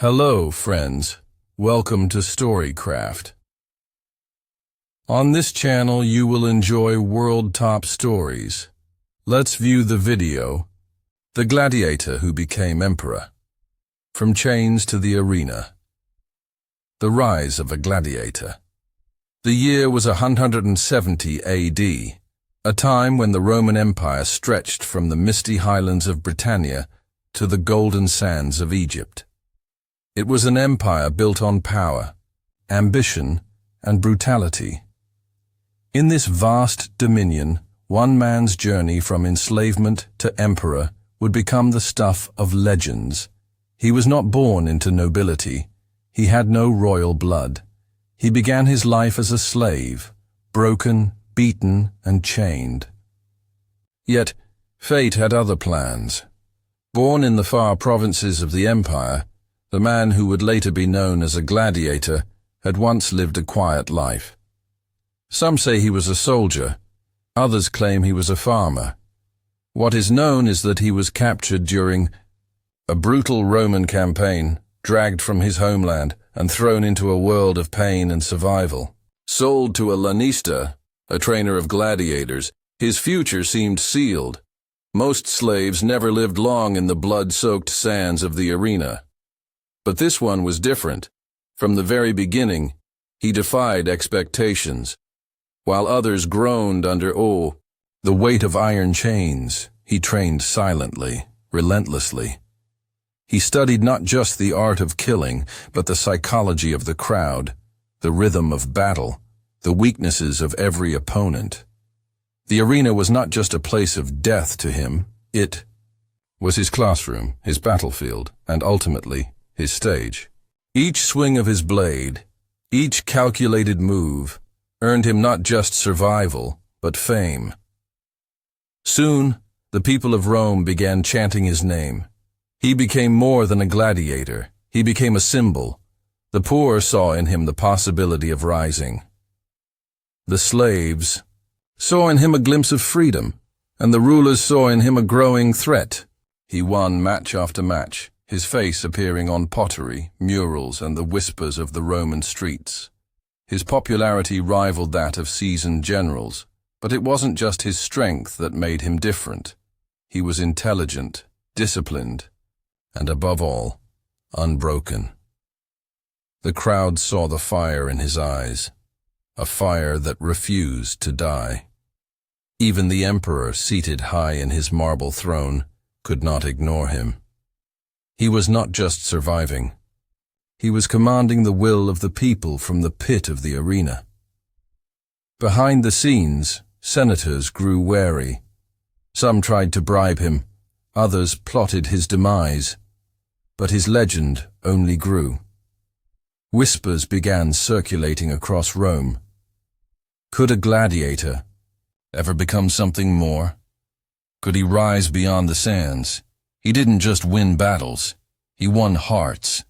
Hello, friends. Welcome to Storycraft. On this channel, you will enjoy world-top stories. Let's view the video, The Gladiator Who Became Emperor. From Chains to the Arena. The Rise of a Gladiator. The year was 170 AD, a time when the Roman Empire stretched from the misty highlands of Britannia to the golden sands of Egypt. It was an empire built on power, ambition, and brutality. In this vast dominion, one man's journey from enslavement to emperor would become the stuff of legends. He was not born into nobility. He had no royal blood. He began his life as a slave, broken, beaten, and chained. Yet, fate had other plans. Born in the far provinces of the empire, the man who would later be known as a gladiator had once lived a quiet life. Some say he was a soldier, others claim he was a farmer. What is known is that he was captured during a brutal Roman campaign, dragged from his homeland and thrown into a world of pain and survival. Sold to a lanista, a trainer of gladiators, his future seemed sealed. Most slaves never lived long in the blood-soaked sands of the arena. But this one was different. From the very beginning, he defied expectations. While others groaned under the weight of iron chains, he trained silently, relentlessly. He studied not just the art of killing, but the psychology of the crowd, the rhythm of battle, the weaknesses of every opponent. The arena was not just a place of death to him, it was his classroom, his battlefield, and ultimately, his stage. Each swing of his blade, each calculated move, earned him not just survival, but fame. Soon, the people of Rome began chanting his name. He became more than a gladiator. He became a symbol. The poor saw in him the possibility of rising. The slaves saw in him a glimpse of freedom, and the rulers saw in him a growing threat. He won match after match, his face appearing on pottery, murals, and the whispers of the Roman streets. His popularity rivaled that of seasoned generals, but it wasn't just his strength that made him different. He was intelligent, disciplined, and above all, unbroken. The crowd saw the fire in his eyes, a fire that refused to die. Even the emperor, seated high in his marble throne, could not ignore him. He was not just surviving. He was commanding the will of the people from the pit of the arena. Behind the scenes, senators grew wary. Some tried to bribe him, others plotted his demise. But his legend only grew. Whispers began circulating across Rome. Could a gladiator ever become something more? Could he rise beyond the sands? He didn't just win battles, he won hearts.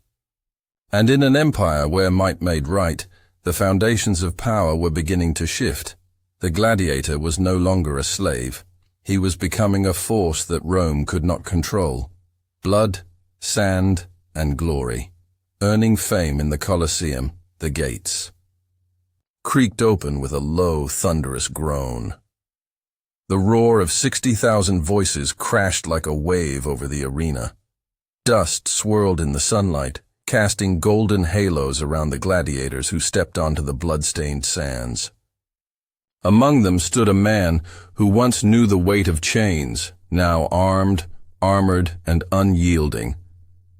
And in an empire where might made right, the foundations of power were beginning to shift. The gladiator was no longer a slave. He was becoming a force that Rome could not control. Blood, sand, and glory, earning fame in the Colosseum, the gates creaked open with a low, thunderous groan. The roar of 60,000 voices crashed like a wave over the arena. Dust swirled in the sunlight, casting golden halos around the gladiators who stepped onto the blood-stained sands. Among them stood a man who once knew the weight of chains, now armed, armored, and unyielding.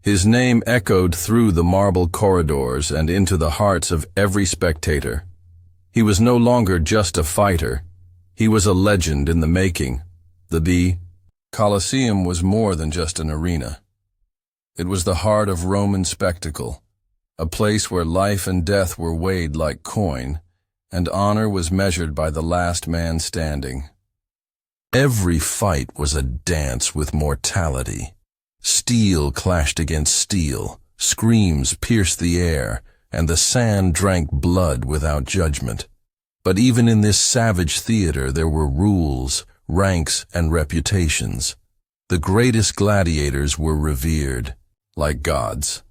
His name echoed through the marble corridors and into the hearts of every spectator. He was no longer just a fighter. He was a legend in the making. The Colosseum was more than just an arena. It was the heart of Roman spectacle, a place where life and death were weighed like coin, and honor was measured by the last man standing. Every fight was a dance with mortality. Steel clashed against steel, screams pierced the air, and the sand drank blood without judgment. But even in this savage theater there were rules, ranks, and reputations. The greatest gladiators were revered, like gods.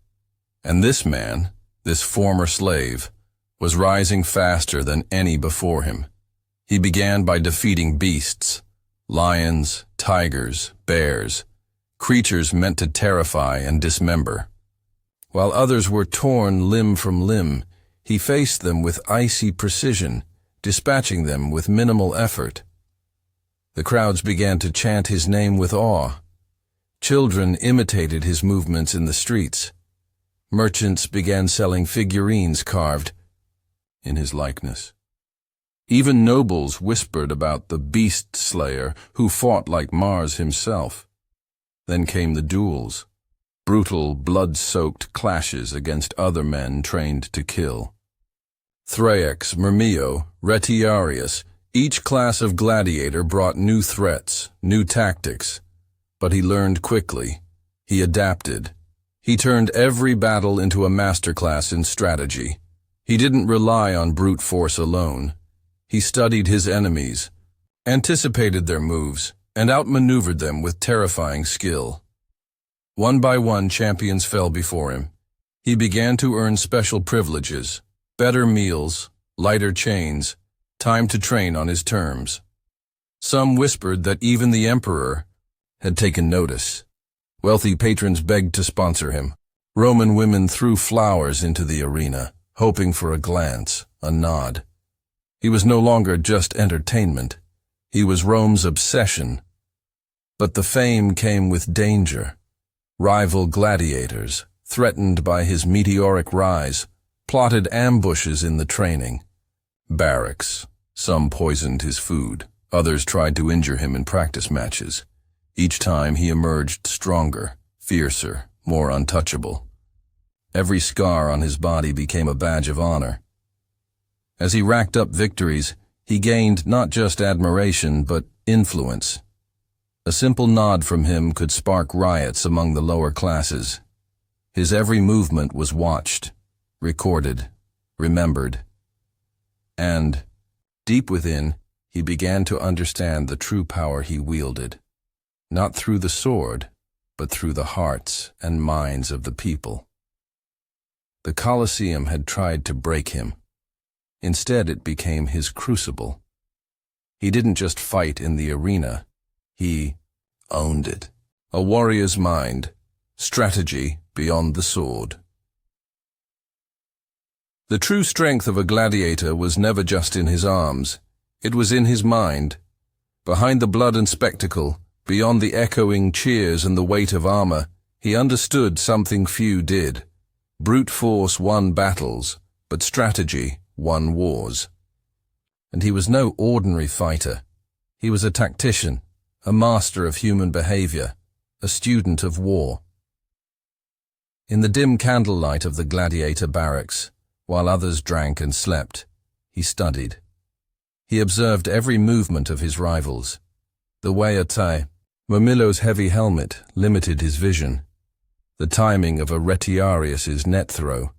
And this man, this former slave, was rising faster than any before him. He began by defeating beasts, lions, tigers, bears, creatures meant to terrify and dismember. While others were torn limb from limb, he faced them with icy precision, dispatching them with minimal effort. The crowds began to chant his name with awe. Children imitated his movements in the streets. Merchants began selling figurines carved in his likeness. Even nobles whispered about the beast slayer who fought like Mars himself. Then came the duels, brutal, blood-soaked clashes against other men trained to kill. Thraex, Myrmio, Retiarius, each class of gladiator brought new threats, new tactics. But he learned quickly. He adapted. He turned every battle into a masterclass in strategy. He didn't rely on brute force alone. He studied his enemies, anticipated their moves, and outmaneuvered them with terrifying skill. One by one, champions fell before him. He began to earn special privileges, better meals, lighter chains, time to train on his terms. Some whispered that even the emperor had taken notice. Wealthy patrons begged to sponsor him. Roman women threw flowers into the arena, hoping for a glance, a nod. He was no longer just entertainment. He was Rome's obsession. But the fame came with danger. Rival gladiators, threatened by his meteoric rise, plotted ambushes in the training. Barracks. Some poisoned his food. Others tried to injure him in practice matches. Each time he emerged stronger, fiercer, more untouchable. Every scar on his body became a badge of honor. As he racked up victories, he gained not just admiration, but influence. A simple nod from him could spark riots among the lower classes. His every movement was watched, recorded, remembered. And, deep within, he began to understand the true power he wielded. Not through the sword, but through the hearts and minds of the people. The Colosseum had tried to break him. Instead, it became his crucible. He didn't just fight in the arena. He owned it. A warrior's mind, strategy beyond the sword. The true strength of a gladiator was never just in his arms. It was in his mind. Behind the blood and spectacle, beyond the echoing cheers and the weight of armor, he understood something few did. Brute force won battles, but strategy won wars. And he was no ordinary fighter. He was a tactician, a master of human behavior, a student of war. In the dim candlelight of the gladiator barracks, while others drank and slept, he studied. He observed every movement of his rivals. The way Myrmilo's heavy helmet limited his vision. The timing of a Retiarius's net throw.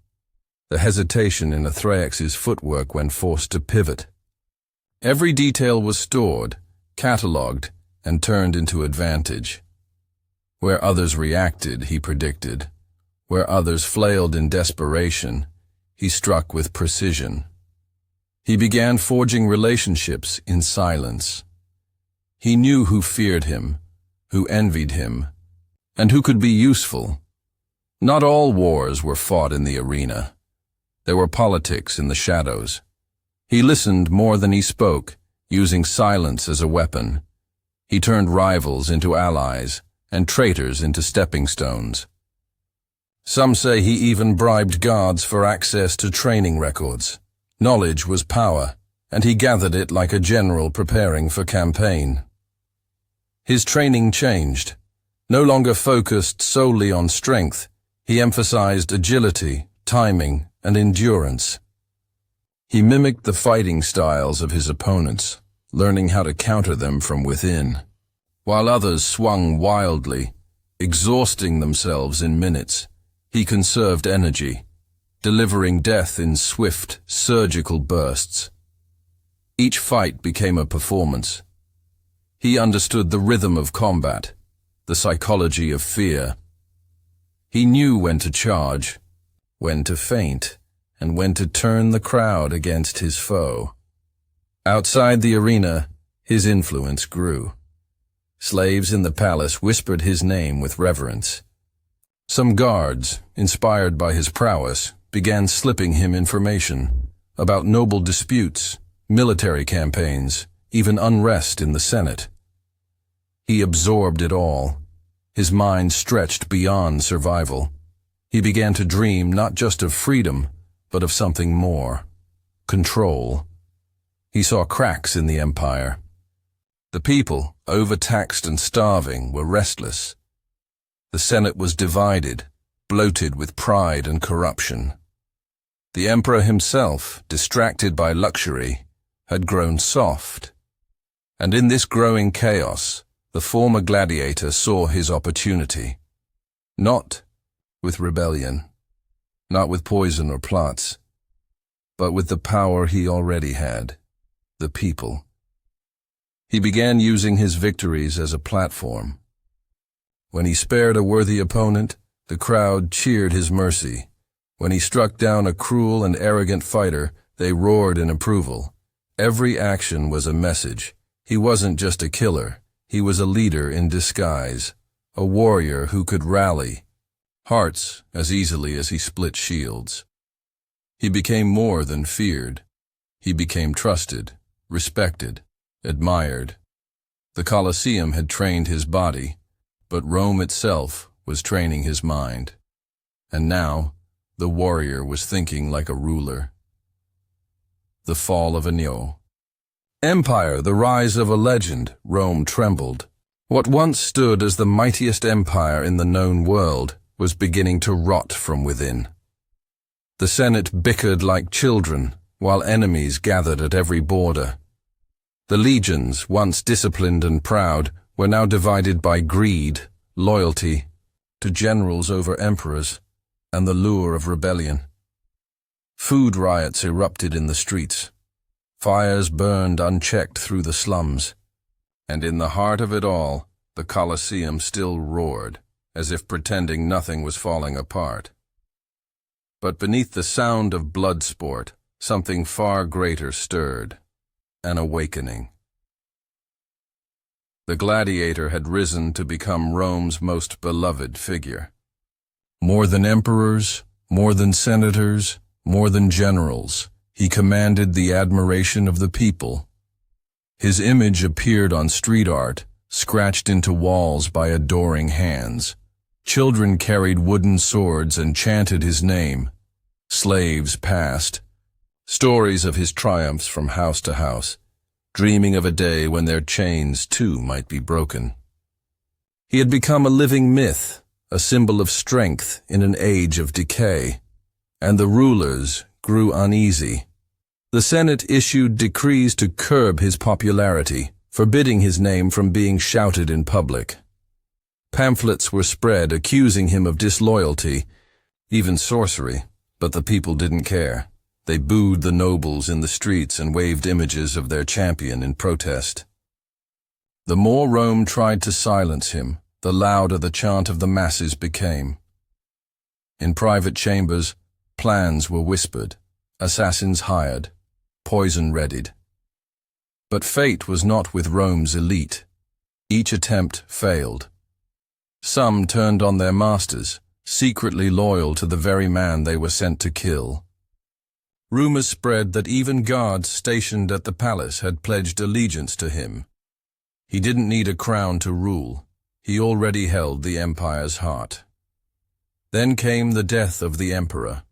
The hesitation in a Thraex's footwork when forced to pivot. Every detail was stored, catalogued, and turned into advantage. Where others reacted, he predicted. Where others flailed in desperation, he struck with precision. He began forging relationships in silence. He knew who feared him, who envied him, and who could be useful. Not all wars were fought in the arena. There were politics in the shadows. He listened more than he spoke, using silence as a weapon. He turned rivals into allies, and traitors into stepping stones. Some say he even bribed guards for access to training records. Knowledge was power, and he gathered it like a general preparing for campaign. His training changed. No longer focused solely on strength, he emphasized agility, timing, and endurance. He mimicked the fighting styles of his opponents, learning how to counter them from within. While others swung wildly, exhausting themselves in minutes, he conserved energy, delivering death in swift, surgical bursts. Each fight became a performance. He understood the rhythm of combat, the psychology of fear. He knew when to charge, when to feint, and when to turn the crowd against his foe. Outside the arena, his influence grew. Slaves in the palace whispered his name with reverence. Some guards, inspired by his prowess, began slipping him information about noble disputes, military campaigns, even unrest in the Senate. He absorbed it all. His mind stretched beyond survival. He began to dream not just of freedom, but of something more: control. He saw cracks in the empire. The people, overtaxed and starving, were restless. The Senate was divided, bloated with pride and corruption. The emperor himself, distracted by luxury, had grown soft. And in this growing chaos, the former gladiator saw his opportunity. Not with rebellion, not with poison or plots, but with the power he already had: the people. He began using his victories as a platform. When he spared a worthy opponent, the crowd cheered his mercy. When he struck down a cruel and arrogant fighter, they roared in approval. Every action was a message. He wasn't just a killer, he was a leader in disguise, a warrior who could rally hearts as easily as he split shields. He became more than feared. He became trusted, respected, admired. The Colosseum had trained his body, but Rome itself was training his mind. And now, the warrior was thinking like a ruler. The fall of a Neo. Empire, the rise of a legend, Rome trembled. What once stood as the mightiest empire in the known world was beginning to rot from within. The Senate bickered like children, while enemies gathered at every border. The legions, once disciplined and proud, were now divided by greed, loyalty to generals over emperors, and the lure of rebellion. Food riots erupted in the streets. Fires burned unchecked through the slums. And in the heart of it all, the Colosseum still roared, as if pretending nothing was falling apart. But beneath the sound of blood sport, something far greater stirred: an awakening. The gladiator had risen to become Rome's most beloved figure. More than emperors, more than senators, more than generals, he commanded the admiration of the people. His image appeared on street art, scratched into walls by adoring hands. Children carried wooden swords and chanted his name. Slaves passed, stories of his triumphs from house to house, dreaming of a day when their chains too might be broken. He had become a living myth, a symbol of strength in an age of decay, and the rulers grew uneasy. The Senate issued decrees to curb his popularity, forbidding his name from being shouted in public. Pamphlets were spread accusing him of disloyalty, even sorcery, but the people didn't care. They booed the nobles in the streets and waved images of their champion in protest. The more Rome tried to silence him, the louder the chant of the masses became. In private chambers, plans were whispered, assassins hired, poison readied. But fate was not with Rome's elite. Each attempt failed. Some turned on their masters, secretly loyal to the very man they were sent to kill. Rumors spread that even guards stationed at the palace had pledged allegiance to him. He didn't need a crown to rule. He already held the empire's heart. Then came the death of the emperor.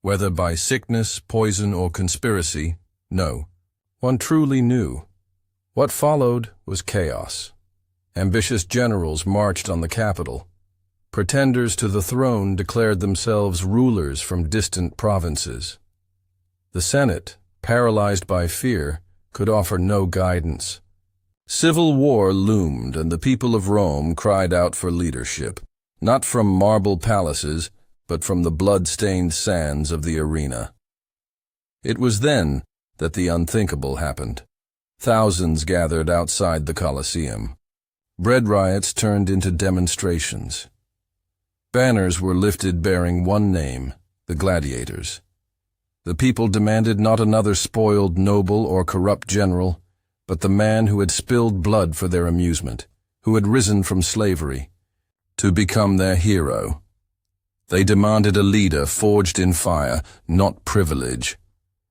Whether by sickness, poison, or conspiracy, no one truly knew. What followed was chaos. Ambitious generals marched on the capital. Pretenders to the throne declared themselves rulers from distant provinces. The Senate, paralyzed by fear, could offer no guidance. Civil war loomed, and the people of Rome cried out for leadership, not from marble palaces, but from the blood-stained sands of the arena. It was then that the unthinkable happened. Thousands gathered outside the Colosseum. Bread riots turned into demonstrations. Banners were lifted bearing one name: the gladiators. The people demanded not another spoiled noble or corrupt general, but the man who had spilled blood for their amusement, who had risen from slavery, to become their hero. They demanded a leader forged in fire, not privilege.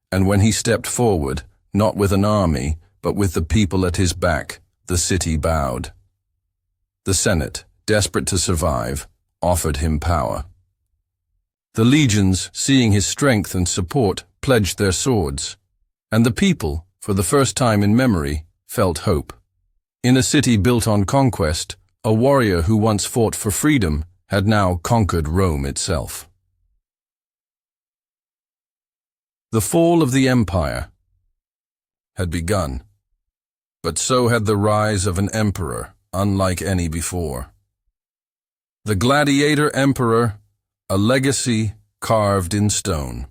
And when he stepped forward, not with an army, but with the people at his back, the city bowed. The Senate, desperate to survive, offered him power. The legions, seeing his strength and support, pledged their swords. And the people, for the first time in memory, felt hope. In a city built on conquest, a warrior who once fought for freedom had now conquered Rome itself. The fall of the empire had begun, but so had the rise of an emperor unlike any before. The Gladiator Emperor, a legacy carved in stone.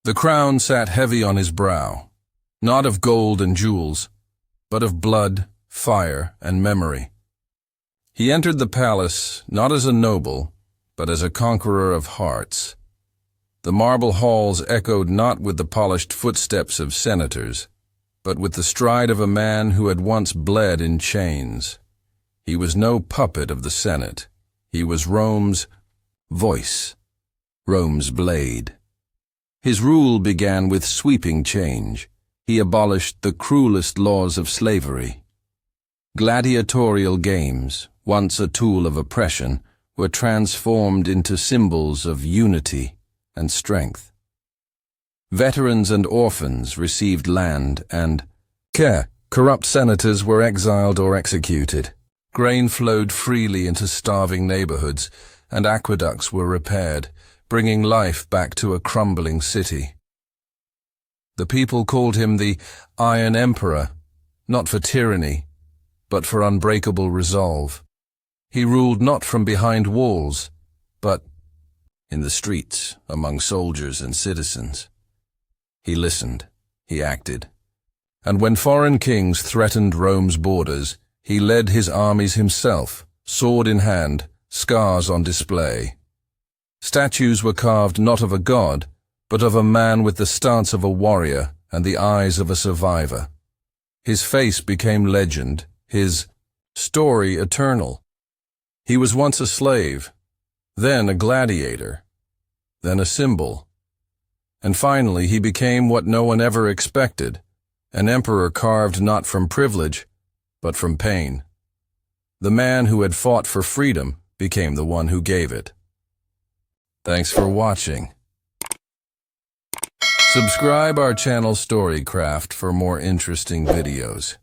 The crown sat heavy on his brow, not of gold and jewels, but of blood, fire, and memory. He entered the palace not as a noble, but as a conqueror of hearts. The marble halls echoed not with the polished footsteps of senators, but with the stride of a man who had once bled in chains. He was no puppet of the Senate. He was Rome's voice, Rome's blade. His rule began with sweeping change. He abolished the cruelest laws of slavery. Gladiatorial games, once a tool of oppression, were transformed into symbols of unity and strength. Veterans and orphans received land and care. Corrupt senators were exiled or executed. Grain flowed freely into starving neighborhoods, and aqueducts were repaired, bringing life back to a crumbling city. The people called him the Iron Emperor, not for tyranny, but for unbreakable resolve. He ruled not from behind walls, but in the streets, among soldiers and citizens. He listened, he acted, and when foreign kings threatened Rome's borders, he led his armies himself, sword in hand, scars on display. Statues were carved not of a god, but of a man with the stance of a warrior and the eyes of a survivor. His face became legend, his story eternal. He was once a slave, then a gladiator, then a symbol. And finally he became what no one ever expected, an emperor carved not from privilege, but from pain. The man who had fought for freedom became the one who gave it. Thanks for watching. Subscribe our channel Storycraft for more interesting videos.